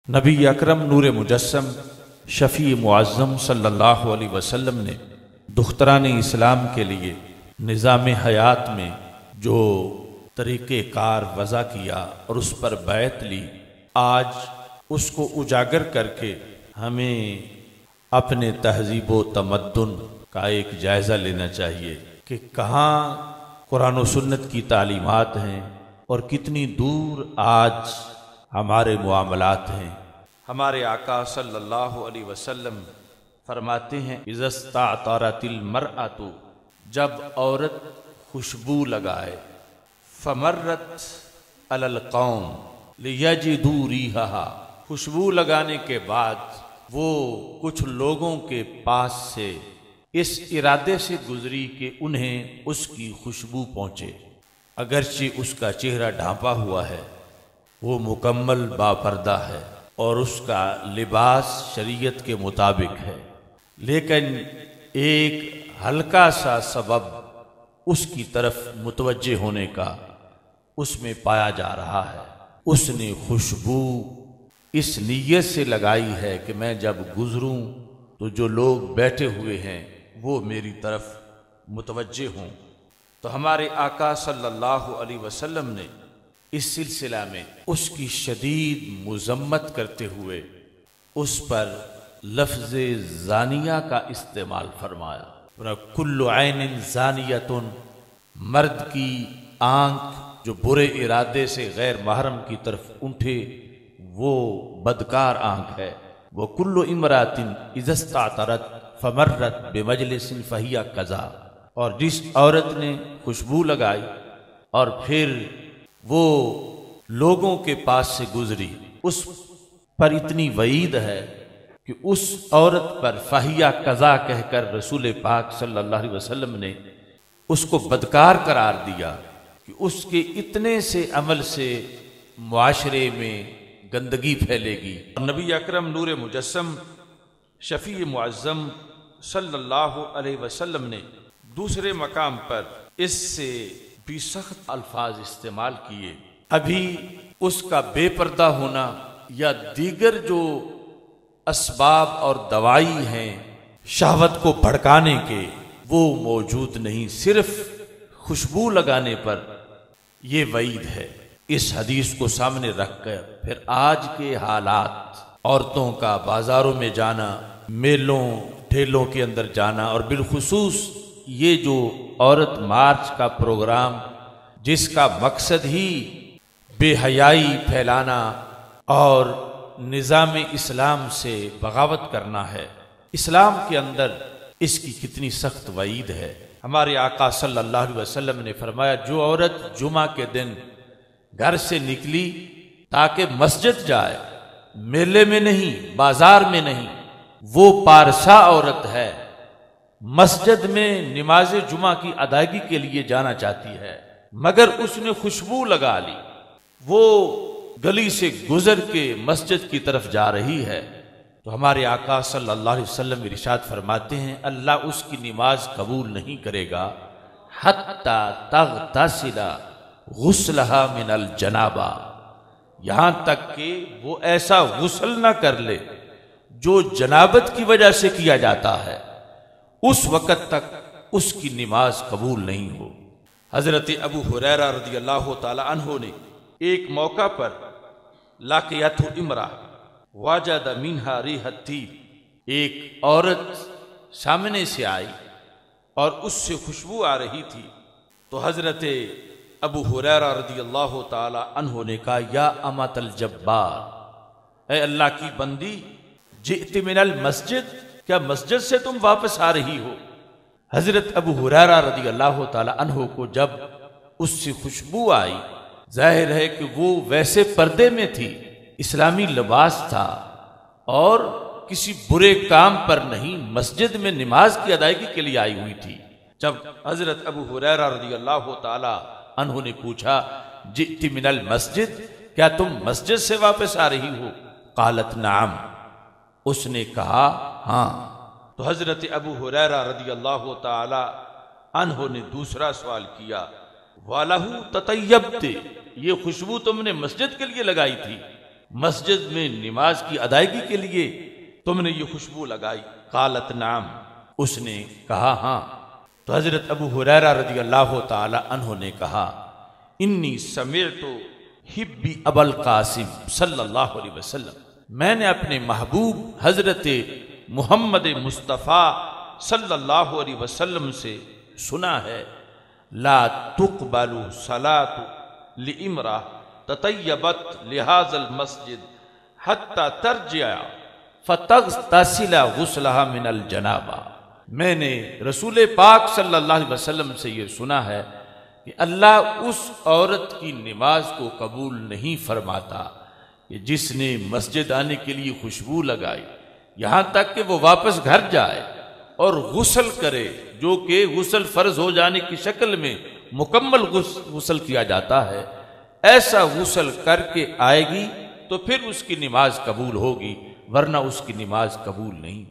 نبی اکرم نور مجسم شفیع معظم صلی اللہ علیہ وسلم نے دختران اسلام کے لیے نظام حیات میں جو طریقہ کار وضع کیا اور اس پر بیعت لی، آج اس کو اجاگر کر کے ہمیں اپنے تہذیب و تمدن کا ایک جائزہ لینا چاہیے کہ کہاں قرآن و سنت کی تعلیمات ہیں اور کتنی دور آج ہمارے معاملات ہیں۔ ہمارے آقا صلی اللہ علیہ وسلم فرماتے ہیں اذا استعطرت المرأۃ، جب عورت خوشبو لگائے، فمرت علی القوم لیجدوا ریحها، خوشبو لگانے کے بعد وہ کچھ لوگوں کے پاس سے اس ارادے سے گزری کہ انہیں اس کی خوشبو پہنچے، اگرچہ اس کا چہرہ ڈھانپا ہوا ہے، وہ مکمل باپردہ ہے اور اس کا لباس شریعت کے مطابق ہے، لیکن ایک ہلکا سا سبب اس کی طرف متوجہ ہونے کا اس میں پایا جا رہا ہے۔ اس نے خوشبو اس نیت سے لگائی ہے کہ میں جب گزروں تو جو لوگ بیٹھے ہوئے ہیں وہ میری طرف متوجہ ہوں۔ تو ہمارے آقا صلی اللہ علیہ وسلم نے اس سلسلہ میں اس کی شدید مذمت کرتے ہوئے اس پر لفظ زانیہ کا استعمال فرمایا۔ کل عین زانیۃ، مرد کی آنکھ جو برے ارادے سے غیر محرم کی طرف اٹھے وہ بدکار آنکھ ہے۔ وکل امرأۃ اذا استعطرت فمرت بمجلس فہی کذا، اور جس عورت نے خوشبو لگائی اور پھر وہ لوگوں کے پاس سے گزری، اس پر اتنی وعید ہے کہ اس عورت پر فہیہ قضا کہہ کر رسول پاک صلی اللہ علیہ وسلم نے اس کو بدکار قرار دیا کہ اس کے اتنے سے عمل سے معاشرے میں گندگی پھیلے گی۔ نبی اکرم نور مجسم شفیع معظم صلی اللہ علیہ وسلم نے دوسرے مقام پر اس سے بھی سخت الفاظ استعمال کیے۔ ابھی اس کا بے پردہ ہونا یا دیگر جو اسباب اور دوائی ہیں شہوت کو بھڑکانے کے وہ موجود نہیں، صرف خوشبو لگانے پر یہ وعید ہے۔ اس حدیث کو سامنے رکھ کر پھر آج کے حالات، عورتوں کا بازاروں میں جانا، میلوں ٹھیلوں کے اندر جانا، اور بالخصوص یہ جو عورت مارچ کا پروگرام جس کا مقصد ہی بے حیائی پھیلانا اور نظام اسلام سے بغاوت کرنا ہے، اسلام کے اندر اس کی کتنی سخت وعید ہے۔ ہمارے آقا صلی اللہ علیہ وسلم نے فرمایا جو عورت جمعہ کے دن گھر سے نکلی تاکہ مسجد جائے، میلے میں نہیں، بازار میں نہیں، وہ پارسا عورت ہے، مسجد میں نماز جمعہ کی ادائیگی کے لیے جانا چاہتی ہے، مگر اس نے خوشبو لگا لی، وہ گلی سے گزر کے مسجد کی طرف جا رہی ہے، تو ہمارے آقا صلی اللہ علیہ وسلم ارشاد فرماتے ہیں اللہ اس کی نماز قبول نہیں کرے گا حتی تغتسل غسلها من الجنابہ، یہاں تک کہ وہ ایسا غسل نہ کر لے جو جنابت کی وجہ سے کیا جاتا ہے، اس وقت تک اس کی نماز قبول نہیں ہو۔ حضرت ابو ہریرہ رضی اللہ تعالی عنہ نے ایک موقع پر لاقیت امرأ وجد منها ریح الطیب، ایک عورت سامنے سے آئی اور اس سے خوشبو آ رہی تھی، تو حضرت ابو ہریرہ رضی اللہ تعالی عنہ نے کہا یا امۃ الجبار، اے اللہ کی بندی، جئت من المسجد، کیا مسجد سے تم واپس آ رہی ہو؟ حضرت ابو ہریرہ رضی اللہ تعالی عنہ کو جب اس سے خوشبو آئی، ظاہر ہے کہ وہ ویسے پردے میں تھی، اسلامی لباس تھا اور کسی برے کام پر نہیں، مسجد میں نماز کی ادائیگی کے لیے آئی ہوئی تھی۔ جب حضرت ابو ہریرہ رضی اللہ تعالی عنہ نے پوچھا جئت من المسجد، کیا تم مسجد سے واپس آ رہی ہو؟ قالت نعم، اس نے کہا ہاں۔ تو حضرت ابو ہریرہ رضی اللہ تعالی عنہ نے دوسرا سوال کیا وَلَهُ تَطَيَّبْتِ، یہ خوشبو تم نے مسجد کے لیے لگائی تھی؟ مسجد میں نماز کی ادائیگی کے لیے تم نے یہ خوشبو لگائی؟ قالت نعم، اس نے کہا ہاں۔ تو حضرت ابو ہریرہ رضی اللہ تعالی عنہ نے کہا انی سمعت حبی ابا القاسم صلی اللہ علیہ وسلم، میں نے اپنے محبوب حضرت محمد مصطفیٰ صلی اللہ علیہ وسلم سے سنا ہے لا تقبل صلاة لامرأة تطیبت لهذا المسجد حتى ترجع فتغتسل غسلها من الجنابہ۔ میں نے رسول پاک صلی اللہ علیہ وسلم سے یہ سنا ہے کہ اللہ اس عورت کی نماز کو قبول نہیں فرماتا کہ جس نے مسجد آنے کے لیے خوشبو لگائی یہاں تک کہ وہ واپس گھر جائے اور غسل کرے، جو کہ غسل فرض ہو جانے کی شکل میں مکمل غسل کیا جاتا ہے، ایسا غسل کر کے آئے گی تو پھر اس کی نماز قبول ہوگی، ورنہ اس کی نماز قبول نہیں۔